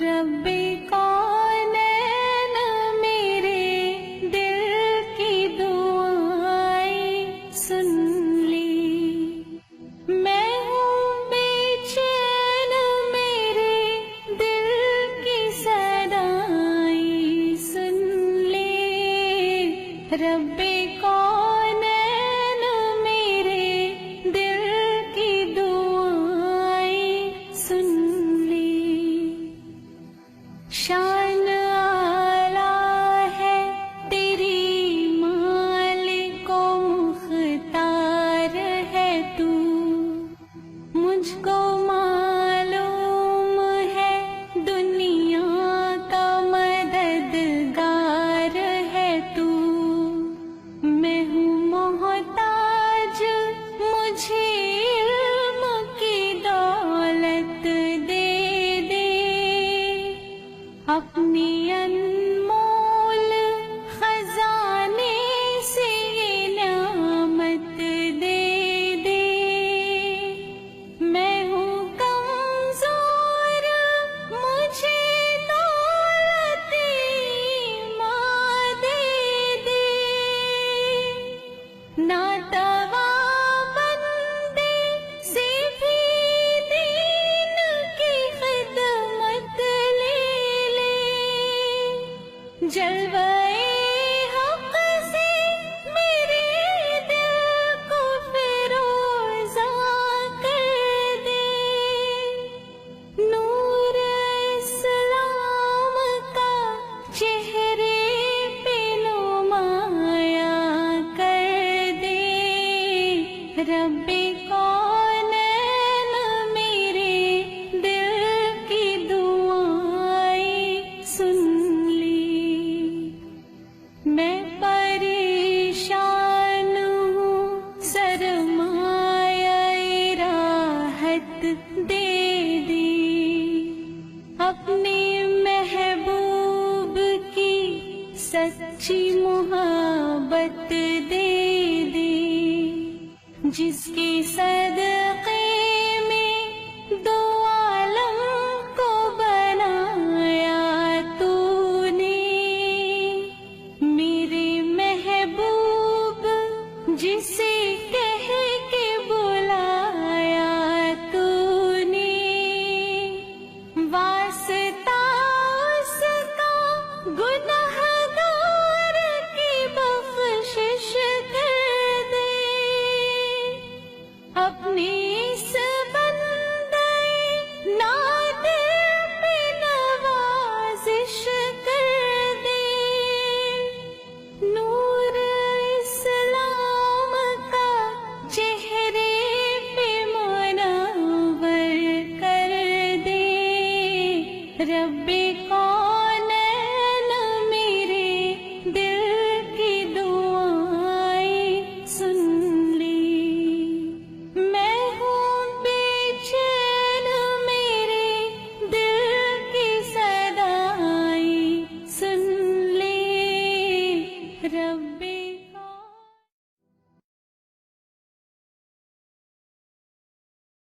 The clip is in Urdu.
رب کونین میرے دل کی دعائیں سن لی، میں ہوں بے چین میرے دل کی صدائیں سن لی، رب کونین میرے دل کی دعائیں سن لی۔ شان اعلیٰ ہے تیری مالک و مختار ہے تو، مجھ کو معلوم ہے دنیا کا مددگار ہے تو، میں ہوں محتاج مجھے علم کی دولت دے دے، اپنی انمول خزانے سے یہ نعمت دے دے، میں ہوں کمزور مجھے دولت ماں دے دے، ناتواں بندے سے بھی دین کی خدمت لے لے، جلوہ حق سے میرے دل کو فیروزہ کر دے، نور اسلام کا چہرے پہ نمایاں کر دے، رب کونین میرے دل کی دعائیں سن لی، میں پریشان ہوں سرمایہ راحت دے دی، اپنے محبوب کی سچی محبت دے دی، جس کے صدقے